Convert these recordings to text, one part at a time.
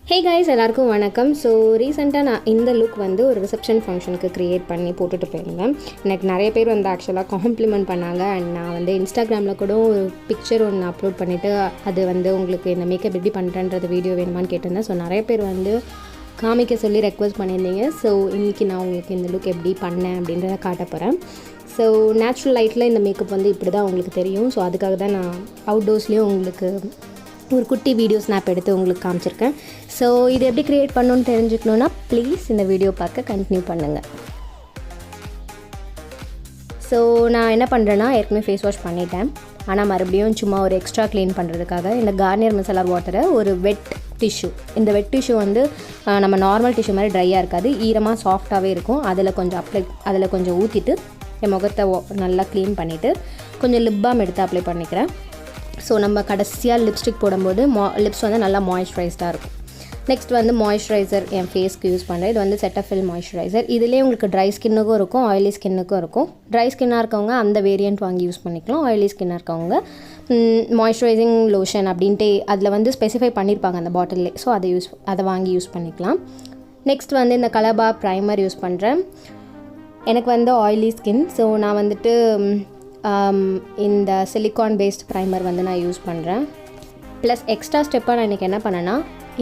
Hey guys, எல்லாருக்கும் வணக்கம். So ரீசெண்டாக நான் இந்த லுக் வந்து ஒரு ரிசப்ஷன் ஃபங்க்ஷனுக்கு க்ரியேட் பண்ணி போட்டுட்டு போயிருந்தேன். எனக்கு நிறைய பேர் வந்து ஆக்சுவலாக காம்ப்ளிமெண்ட் பண்ணாங்க. அண்ட் நான் வந்து இன்ஸ்டாகிராமில் கூட ஒரு பிக்சர் ஒன்று அப்லோட் பண்ணிவிட்டு அது வந்து உங்களுக்கு இந்த மேக்கப் எப்படி பண்ணுறேன்றது வீடியோ வேணுமான்னு கேட்டிருந்தேன். ஸோ நிறைய பேர் வந்து காமிக்க சொல்லி ரெக்வஸ்ட் பண்ணியிருந்தீங்க. ஸோ இன்றைக்கி நான் உங்களுக்கு இந்த லுக் எப்படி பண்ணேன் அப்படின்றத காட்ட போகிறேன். ஸோ நேச்சுரல் லைட்டில் இந்த மேக்கப் வந்து இப்படி தான் உங்களுக்கு தெரியும். ஸோ அதுக்காக தான் நான் அவுட்டோர்ஸ்லேயும் உங்களுக்கு ஒரு குட்டி வீடியோ ஸ்னாப் எடுத்து உங்களுக்கு காமிச்சிருக்கேன். ஸோ இது எப்படி க்ரியேட் பண்ணணுன்னு தெரிஞ்சுக்கணுன்னா ப்ளீஸ் இந்த வீடியோ பார்க்க கண்டினியூ பண்ணுங்கள். ஸோ நான் என்ன பண்ணுறேன்னா ஏற்கனவே ஃபேஸ் வாஷ் பண்ணிட்டேன். ஆனால் மறுபடியும் சும்மா ஒரு எக்ஸ்ட்ரா க்ளீன் பண்ணுறதுக்காக இந்த கார்னியர் மிசலர் வாட்டரை ஒரு வெட் டிஷ்யூ, இந்த வெட் டிஷ்யூ வந்து நம்ம நார்மல் டிஷ்யூ மாதிரி ட்ரையாக இருக்காது, ஈரமாக சாஃப்டாகவே இருக்கும். அதில் கொஞ்சம் ஊற்றிட்டு என் முகத்தை நல்லா க்ளீன் பண்ணிவிட்டு கொஞ்சம் லிப் பாம் எடுத்து அப்ளை பண்ணிக்கிறேன். ஸோ நம்ம கடைசியாக லிப்ஸ்டிக் போடும்போது லிப்ஸ் வந்து நல்லா மாய்ஸ்சரைஸ்டாக இருக்கும். நெக்ஸ்ட் வந்து மாய்ஸ்சரைசர் என் ஃபேஸ்க்கு யூஸ் பண்ணுறேன். இது வந்து செட்டஃபில் மாய்ஸ்சரைசர். இதிலே உங்களுக்கு ட்ரை ஸ்கின்னுக்கும் இருக்கும், ஆயிலி ஸ்கின்னுக்கும் இருக்கும். ட்ரை ஸ்கின்னாக இருக்கவங்க அந்த வேரியண்ட் வாங்கி யூஸ் பண்ணிக்கலாம். ஆயிலி ஸ்கின்னாக இருக்கவங்க மாய்ஸ்சரைசிங் லோஷன் அப்படின்ட்டு அதில் வந்து ஸ்பெசிஃபை பண்ணியிருப்பாங்க அந்த பாட்டிலே. ஸோ அதை வாங்கி யூஸ் பண்ணிக்கலாம். நெக்ஸ்ட் வந்து இந்த கலர்பார் ப்ரைமர் யூஸ் பண்ணுறேன். எனக்கு வந்து ஆயிலி ஸ்கின். ஸோ நான் வந்துட்டு இந்த சிலிக்கான் பேஸ்ட் ப்ரைமர் வந்து நான் யூஸ் பண்ணுறேன். ப்ளஸ் எக்ஸ்ட்ரா ஸ்டெப்பாக நான் இன்றைக்கி என்ன பண்ணேன்னா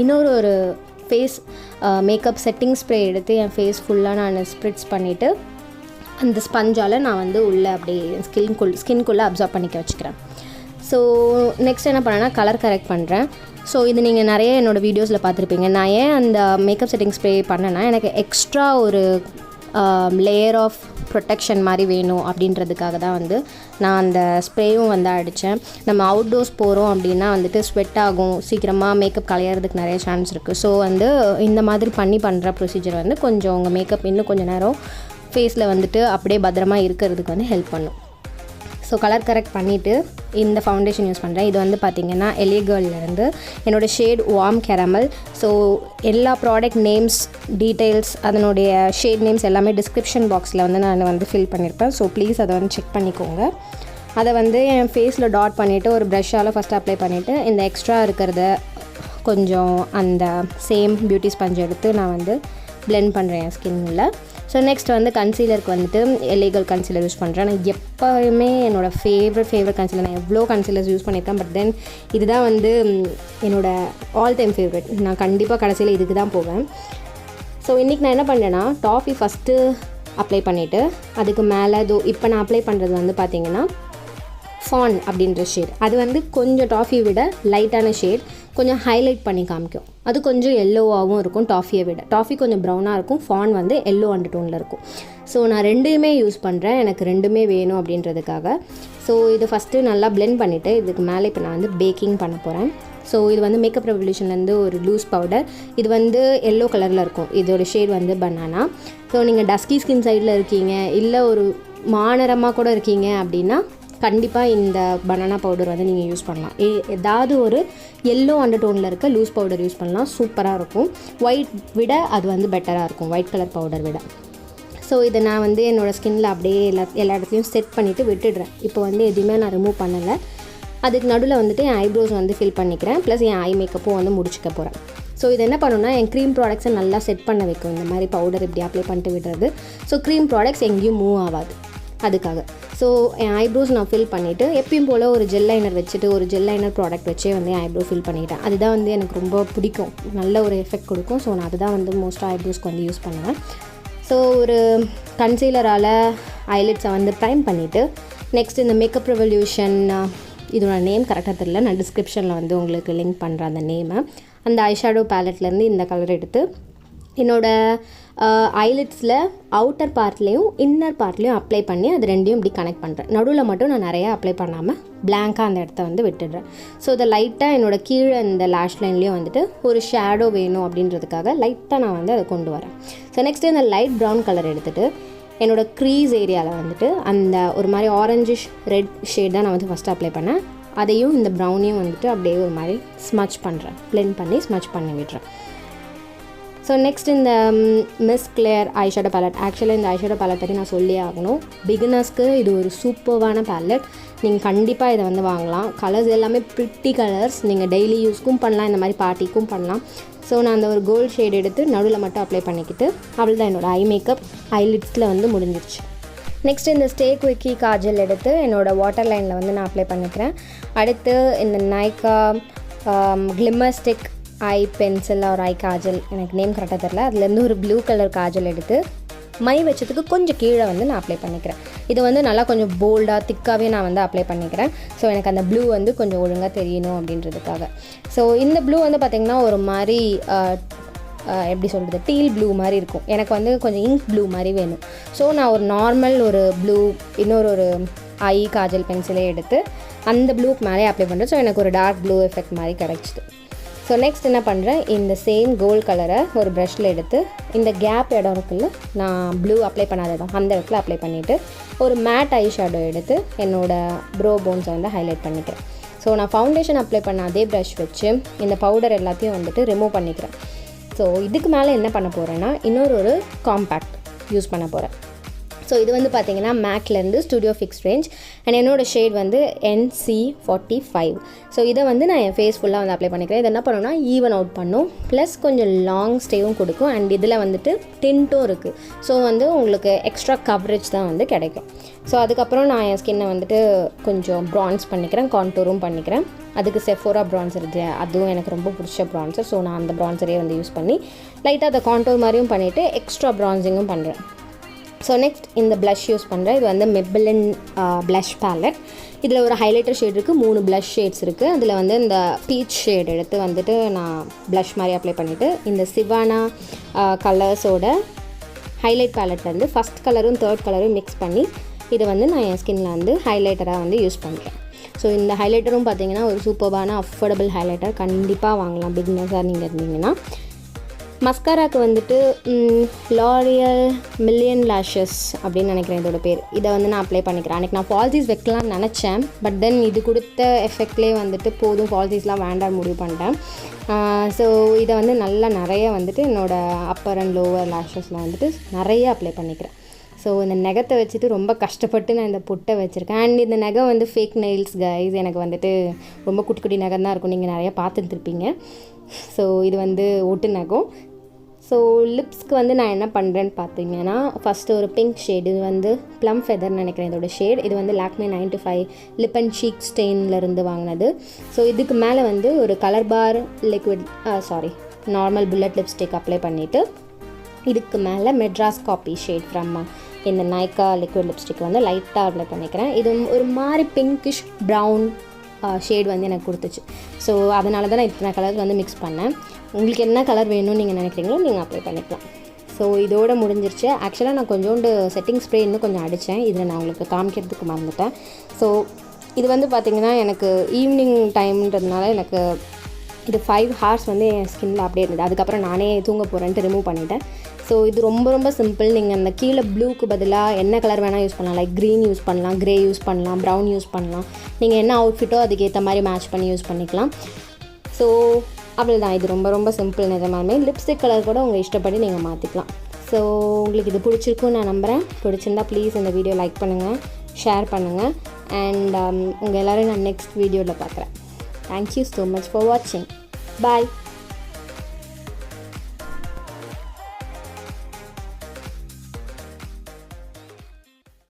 இன்னொரு ஃபேஸ் மேக்கப் செட்டிங் ஸ்ப்ரே எடுத்து என் ஃபேஸ் ஃபுல்லாக நான் ஸ்ப்ரிட்ஸ் பண்ணிவிட்டு அந்த ஸ்பஞ்சால் நான் வந்து உள்ளே அப்படியே ஸ்கின்குள்ளே அப்சார்ப் பண்ணிக்க வச்சுக்கிறேன். ஸோ நெக்ஸ்ட் என்ன பண்ணேன்னா கலர் கரெக்ட் பண்ணுறேன். ஸோ இது நீங்கள் நிறைய என்னோடய வீடியோஸில் பார்த்துருப்பீங்க. நான் ஏன் அந்த மேக்கப் செட்டிங் ஸ்ப்ரே பண்ணேன்னா எனக்கு எக்ஸ்ட்ரா ஒரு லேயர் ஆஃப் ப்ரொடெக்ஷன் மாதிரி வேணும் அப்படின்றதுக்காக தான் வந்து நான் அந்த ஸ்ப்ரேயும் வந்து அடித்தேன். நம்ம அவுட்டோர்ஸ் போகிறோம் அப்படின்னா வந்துட்டு ஸ்வெட் ஆகும், சீக்கிரமாக மேக்கப் கலையிறதுக்கு நிறைய சான்ஸ் இருக்குது. ஸோ வந்து இந்த மாதிரி பண்ணுற ப்ரொசீஜர் வந்து கொஞ்சம் உங்கள் மேக்கப் இன்னும் கொஞ்சம் நேரம் ஃபேஸில் வந்துட்டு அப்படியே பத்திரமா இருக்கிறதுக்கு வந்து ஹெல்ப் பண்ணும். ஸோ கலர் கரெக்ட் பண்ணிவிட்டு இந்த ஃபவுண்டேஷன் யூஸ் பண்ணுறேன். இது வந்து பார்த்திங்கன்னா எலிகர்லேருந்து என்னோடய ஷேட் வார்ம் கேரமல். ஸோ எல்லா ப்ராடக்ட் நேம்ஸ் டீட்டெயில்ஸ் அதனுடைய ஷேட் நேம்ஸ் எல்லாமே டிஸ்கிரிப்ஷன் பாக்ஸில் வந்து நான் வந்து ஃபில் பண்ணியிருப்பேன். ஸோ ப்ளீஸ் அதை வந்து செக் பண்ணிக்கோங்க. அதை வந்து என் ஃபேஸில் டாட் பண்ணிவிட்டு ஒரு ப்ரஷ்ஷால் ஃபஸ்ட்டு அப்ளை பண்ணிவிட்டு இந்த எக்ஸ்ட்ரா இருக்கிறத கொஞ்சம் அந்த சேம் பியூட்டி ஸ்பஞ்ச் எடுத்து நான் வந்து பிளெண்ட் பண்ணுறேன் என் ஸ்கின்னில். ஸோ நெக்ஸ்ட் வந்து கன்சீலருக்கு வந்துட்டு எலிகல் கன்சீலர் யூஸ் பண்ணுறேன். நான் எப்போயுமே என்னோடய ஃபேவரட் கன்சீலர், நான் எவ்வளோ கன்சீலர்ஸ் யூஸ் பண்ணியிருக்கேன். பட் தென் இதுதான் வந்து என்னோடய ஆல் டைம் ஃபேவரட். நான் கண்டிப்பாக கடைசியில் இதுக்கு தான் போவேன். ஸோ இன்றைக்கி நான் என்ன பண்ணேன்னா டாஃபி ஃபஸ்ட்டு அப்ளை பண்ணிவிட்டு அதுக்கு மேலே இப்போ நான் அப்ளை பண்ணுறது வந்து பார்த்திங்கன்னா ஃபான் அப்படின்ற ஷேட். அது வந்து கொஞ்சம் டாஃபி விட லைட்டான ஷேட், கொஞ்சம் ஹைலைட் பண்ணி காமிக்கும். அது கொஞ்சம் எல்லோவாகவும் இருக்கும் டாஃபியை விட. டாஃபி கொஞ்சம் ப்ரௌனாக இருக்கும், ஃபான் வந்து எல்லோ அண்டர்டோனில் இருக்கும். ஸோ நான் ரெண்டுமே யூஸ் பண்ணுறேன், எனக்கு ரெண்டுமே வேணும் அப்படின்றதுக்காக. ஸோ இது ஃபஸ்ட்டு நல்லா பிளெண்ட் பண்ணிவிட்டு இதுக்கு மேலே இப்போ நான் வந்து பேக்கிங் பண்ண போகிறேன். ஸோ இது வந்து மேக்கப் ரெவல்யூஷன்லேருந்து ஒரு லூஸ் பவுடர். இது வந்து எல்லோ கலரில் இருக்கும். இதோட ஷேட் வந்து பனானா. ஸோ நீங்கள் டஸ்கி ஸ்கின் சைடில் இருக்கீங்க, இல்லை ஒரு மாநிறமாக கூட இருக்கீங்க அப்படின்னா கண்டிப்பாக இந்த பனானா பவுடர் வந்து நீங்கள் யூஸ் பண்ணலாம். ஏதாவது ஒரு எல்லோ அண்டர்டோனில் இருக்க லூஸ் பவுடர் யூஸ் பண்ணலாம், சூப்பராக இருக்கும். ஒயிட் விட அது வந்து பெட்டராக இருக்கும், ஒயிட் கலர் பவுடர் விட. ஸோ இதை நான் வந்து என்னோடய ஸ்கின்னில் அப்படியே எல்லா இடத்துலையும் செட் பண்ணிவிட்டு விட்டுடுறேன். இப்போ வந்து எதுவுமே நான் ரிமூவ் பண்ணலை. அதுக்கு நடுவில் வந்துட்டு என் ஐப்ரோஸ் வந்து ஃபில் பண்ணிக்கிறேன், ப்ளஸ் என் ஐ மேக்கப்பும் வந்து முடிச்சுக்க போகிறேன். ஸோ இது என்ன பண்ணுன்னா என் க்ரீம் ப்ராடக்ட்ஸை நல்லா செட் பண்ண வைக்கும். இந்த மாதிரி பவுடர் இப்படி அப்ளை பண்ணிட்டு விடுறது. ஸோ க்ரீம் ப்ராடக்ட்ஸ் எங்கேயும் மூவ் ஆகாது அதுக்காக. ஸோ என் ஐப்ரோஸ் நான் ஃபில் பண்ணிவிட்டு எப்பயும் போல் ஒரு ஜெல் லைனர் வச்சுட்டு ஒரு ஜெல் லைனர் ப்ராடக்ட் வச்சே வந்து என் ஐப்ரோ ஃபில் பண்ணிட்டேன். அதுதான் வந்து எனக்கு ரொம்ப பிடிக்கும், நல்ல ஒரு எஃபெக்ட் கொடுக்கும். ஸோ நான் அதுதான் வந்து மோஸ்ட்டாக ஐப்ரோஸ்க்கு வந்து யூஸ் பண்ணுவேன். ஸோ ஒரு கன்சீலரால் ஐலிட்ஸை வந்து ப்ரைம் பண்ணிவிட்டு நெக்ஸ்ட் இந்த மேக்கப் ரெவல்யூஷன், இதோட நேம் கரெக்டாக தெரியல, நான் டிஸ்கிரிப்ஷனில் வந்து உங்களுக்கு லிங்க் பண்ணுறேன் அந்த நேமை. அந்த ஐஷேடோ பேலட்லேருந்து இந்த கலர் எடுத்து என்னோடய ஐலிட்ஸில் அவுட்டர் பார்ட்லேயும் இன்னர் பார்ட்லேயும் அப்ளை பண்ணி அது ரெண்டையும் இப்படி கனெக்ட் பண்ணுறேன். நடுவில் மட்டும் நான் நிறையா அப்ளை பண்ணாமல் பிளாங்காக அந்த இடத்த வந்து விட்டுடுறேன். ஸோ இதை லைட்டாக என்னோடய கீழே இந்த லேஷ் லைன்லேயும் வந்துட்டு ஒரு ஷேடோ வேணும் அப்படின்றதுக்காக லைட்டாக நான் வந்து அதை கொண்டு வரேன். ஸோ நெக்ஸ்ட்டு இந்த லைட் ப்ரௌன் கலர் எடுத்துகிட்டு என்னோடய க்ரீஸ் ஏரியாவில் வந்துட்டு அந்த ஒரு மாதிரி ஆரஞ்சிஷ் ரெட் ஷேட் தான் நான் வந்து ஃபஸ்ட்டு அப்ளை பண்ணேன். அதையும் இந்த ப்ரௌனையும் வந்துட்டு அப்படியே ஒரு மாதிரி ஸ்மச் பண்ணுறேன், பிளெண்ட் பண்ணி ஸ்மச் பண்ணி விடுறேன். ஸோ நெக்ஸ்ட் இந்த மிஸ்க்ளேர் ஐஷேடோ பேலட். ஆக்சுவலாக இந்த ஐஷேடோ பேலட் பற்றி நான் சொல்லி ஆகணும். பிகினர்ஸ்க்கு இது ஒரு சூப்பர்வான பேலட். நீங்கள் கண்டிப்பாக இதை வந்து வாங்கலாம். கலர்ஸ் எல்லாமே ப்ரிட்டி கலர்ஸ், நீங்கள் டெய்லி யூஸ்க்கும் பண்ணலாம், இந்த மாதிரி பார்ட்டிக்கும் பண்ணலாம். ஸோ நான் அந்த ஒரு கோல்ட் ஷேட் எடுத்து நடுவில் மட்டும் அப்ளை பண்ணிக்கிட்டு அவ்வளோதான் என்னோடய ஐ மேக்கப் ஐலிட்ஸில் வந்து முடிஞ்சிருச்சு. நெக்ஸ்ட் இந்த ஸ்டேக் விக்கி காஜல் எடுத்து என்னோடய வாட்டர் லைனில் வந்து நான் அப்ளை பண்ணிக்கிறேன். அடுத்து இந்த நைக்கா கிளிம்மர் ஸ்டிக் ஐ பென்சில் ஒரு ஐ காஜல், எனக்கு நேம் கரெக்டாக தெரில, அதுலேருந்து ஒரு ப்ளூ கலர் காஜல் எடுத்து மை வச்சதுக்கு கொஞ்சம் கீழே வந்து நான் அப்ளை பண்ணிக்கிறேன். இது வந்து நல்லா கொஞ்சம் போல்டாக திக்காகவே நான் வந்து அப்ளை பண்ணிக்கிறேன். ஸோ எனக்கு அந்த ப்ளூ வந்து கொஞ்சம் ஒழுங்காக தெரியணும் அப்படின்றதுக்காக. ஸோ இந்த ப்ளூ வந்து பார்த்திங்கன்னா ஒரு மாதிரி எப்படி சொல்கிறது, டீல் ப்ளூ மாதிரி இருக்கும். எனக்கு வந்து கொஞ்சம் இங்க் ப்ளூ மாதிரி வேணும். ஸோ நான் ஒரு நார்மல் ஒரு ப்ளூ ஒரு ஐ காஜல் பென்சிலே எடுத்து அந்த ப்ளூக்கு மேலே அப்ளை பண்ணுறேன். ஸோ எனக்கு ஒரு டார்க் ப்ளூ எஃபெக்ட் மாதிரி கிடச்சிது. ஸோ நெக்ஸ்ட் என்ன பண்ணுறேன், இந்த சேம் கோல்ட் கலரை ஒரு ப்ரஷில் எடுத்து இந்த கேப் இடம் இருக்குல்ல, நான் ப்ளூ அப்ளை பண்ணாத இடம் அந்த இடத்துல அப்ளை பண்ணிவிட்டு ஒரு மேட் ஐ ஷேடோ எடுத்து என்னோடய ப்ரோ போன்ஸை வந்து ஹைலைட் பண்ணிக்கிறேன். ஸோ நான் ஃபவுண்டேஷன் அப்ளை பண்ண அதே ப்ரஷ் வச்சு இந்த பவுடர் எல்லாத்தையும் வந்துட்டு ரிமூவ் பண்ணிக்கிறேன். ஸோ இதுக்கு மேலே என்ன பண்ண போகிறேன்னா ஒரு காம்பேக்ட் யூஸ் பண்ண போகிறேன். ஸோ இது வந்து பார்த்திங்கன்னா மேக்லேருந்து ஸ்டுடியோ ஃபிக்ஸ் ரேஞ்ச் அண்ட் என்னோடய ஷேட் வந்து NC45. ஸோ இதை வந்து நான் என் ஃபேஸ் ஃபுல்லாக வந்து அப்ளை பண்ணிக்கிறேன். இது என்ன பண்ணணும்னா ஈவன் அவுட் பண்ணும், ப்ளஸ் கொஞ்சம் லாங் ஸ்டேவும் கொடுக்கும் அண்ட் இதில் வந்துட்டு டின்ட்டும் இருக்குது. ஸோ வந்து உங்களுக்கு எக்ஸ்ட்ரா கவரேஜ் தான் வந்து கிடைக்கும். ஸோ அதுக்கப்புறம் நான் என் ஸ்கின்னை வந்துட்டு கொஞ்சம் ப்ரான்ஸ் பண்ணிக்கிறேன், கான்டூரும் பண்ணிக்கிறேன். அதுக்கு செஃபோரா ப்ரான்சர் இருக்குது, அதுவும் எனக்கு ரொம்ப பிடிச்ச ப்ரான்சர். ஸோ நான் அந்த ப்ரான்சரே வந்து யூஸ் பண்ணி லைட்டாக அதை கான்டூர் மாதிரியும் பண்ணிவிட்டு எக்ஸ்ட்ரா ப்ரான்சிங்கும் பண்ணுறேன். ஸோ நெக்ஸ்ட் இந்த ப்ளஷ் யூஸ் பண்ணுறேன். இது வந்து Maybelline ப்ளஷ் பேலட். இதில் ஒரு ஹைலைட்டர் ஷேட் இருக்குது, 3 ப்ளஷ் ஷேட்ஸ் இருக்குது. அதில் வந்து இந்த பீச் ஷேட் எடுத்து வந்துட்டு நான் ப்ளஷ் மாதிரி அப்ளை பண்ணிவிட்டு இந்த Sivannah கலர்ஸோட ஹைலைட் பேலட்லேருந்து ஃபஸ்ட் கலரும் தேர்ட் கலரும் மிக்ஸ் பண்ணி இதை வந்து நான் என் ஸ்கின்னில் வந்து ஹைலைட்டராக வந்து யூஸ் பண்ணுறேன். ஸோ இந்த ஹைலைட்டரும் பார்த்திங்கன்னா ஒரு சூப்பர்பான அஃபோர்டபுள் ஹைலைட்டர், கண்டிப்பாக வாங்கலாம் பிகினர்ஸாக நீங்கள் இருந்தீங்கன்னா. மஸ்காராக்கு வந்துட்டு Loreal மில்லியன் லேஷஸ் அப்படின்னு நினைக்கிறேன் இதோட பேர். இதை வந்து நான் அப்ளை பண்ணிக்கிறேன். அன்றைக்கி நான் ஃபால்ஸீஸ் வைக்கலாம்னு நினச்சேன், பட் தென் இது கொடுத்த எஃபெக்ட்லேயே வந்துட்டு போதும், ஃபால்ஸீஸ்லாம் வேண்டாம் முடிவு பண்ணிட்டேன். ஸோ இதை வந்து நல்லா நிறைய வந்துட்டு என்னோடய அப்பர் அண்ட் லோவர் லேஷஸில் வந்துட்டு நிறைய அப்ளை பண்ணிக்கிறேன். ஸோ இந்த நகத்தை வச்சுட்டு ரொம்ப கஷ்டப்பட்டு நான் இந்த பொட்டை வச்சுருக்கேன். அண்ட் இந்த நகை வந்து ஃபேக் நெயில்ஸ் கைஸ், எனக்கு வந்துட்டு ரொம்ப குட்டி குட்டி நகை தான் இருக்கும், நீங்கள் நிறையா பார்த்துட்டுருப்பீங்க. ஸோ இது வந்து ஒட்டு நகம். ஸோ லிப்ஸ்க்கு வந்து நான் என்ன பண்ணுறேன்னு பார்த்தீங்கன்னா, ஃபஸ்ட்டு ஒரு பிங்க் ஷேடு, இது வந்து ப்ளம் ஃபெதர்னு நினைக்கிறேன் இதோட ஷேட். இது வந்து Lakme 925 லிப் அண்ட் சீக் ஸ்டெயின்லேருந்து வாங்கினது. ஸோ இதுக்கு மேலே வந்து ஒரு கலர்பார் நார்மல் புல்லட் லிப்ஸ்டிக் அப்ளை பண்ணிவிட்டு இதுக்கு மேலே மெட்ராஸ் காப்பி ஷேட் ஃப்ரம் இந்த Nykaa லிக்விட் லிப்ஸ்டிக் வந்து லைட்டாக அப்ளை பண்ணிக்கிறேன். இது ஒரு மாதிரி பிங்கிஷ் ப்ரௌன் ஷேட் வந்து எனக்கு கொடுத்துச்சு. ஸோ அதனால தான் நான் இத்தனை கலர் வந்து மிக்ஸ் பண்ணேன். உங்களுக்கு என்ன கலர் வேணும்னு நீங்கள் நினைக்கிறீங்களோ நீங்கள் அப்ளை பண்ணிக்கலாம். ஸோ இதோடு முடிஞ்சிருச்சு. ஆக்சுவலாக நான் கொஞ்சோண்டு செட்டிங் ஸ்ப்ரே இன்னும் கொஞ்சம் அடித்தேன், இதில் நான் உங்களுக்கு காமிக்கிறதுக்கு மறந்துட்டேன். ஸோ இது வந்து பார்த்திங்கன்னா எனக்கு ஈவினிங் டைம்ன்றதுனால எனக்கு இது 5 ஹார்ஸ் வந்து என் ஸ்கின்னில் அப்படியே இருந்தது. அதுக்கப்புறம் நானே தூங்க போகிறேன்ட்டு ரிமூவ் பண்ணிட்டேன். ஸோ இது ரொம்ப ரொம்ப சிம்பிள். நீங்கள் அந்த கீழே ப்ளூக்கு பதிலாக என்ன கலர் வேணால் யூஸ் பண்ணலாம். லைக் க்ரீன் யூஸ் பண்ணலாம், க்ரே யூஸ் பண்ணலாம், ப்ரௌன் யூஸ் பண்ணலாம். நீங்கள் என்ன அவுட்ஃபிட்டோ அதுக்கேற்ற மாதிரி மேட்ச் பண்ணி யூஸ் பண்ணிக்கலாம். ஸோ அவ்வளோதான், இது ரொம்ப ரொம்ப சிம்பிள். நிஜமாலுமே லிப்ஸ்டிக் கலர் கூட உங்கள் இஷ்டப்படி நீங்கள் மாற்றிக்கலாம். ஸோ உங்களுக்கு இது பிடிச்சிருக்குன்னு நான் நம்புகிறேன். பிடிச்சிருந்தா ப்ளீஸ் இந்த வீடியோ லைக் பண்ணுங்கள், ஷேர் பண்ணுங்கள். அண்ட் உங்கள் எல்லோரும் நான் நெக்ஸ்ட் வீடியோவில் பார்க்குறேன். தேங்க்யூ ஸோ மச் ஃபார் வாட்சிங். பாய்.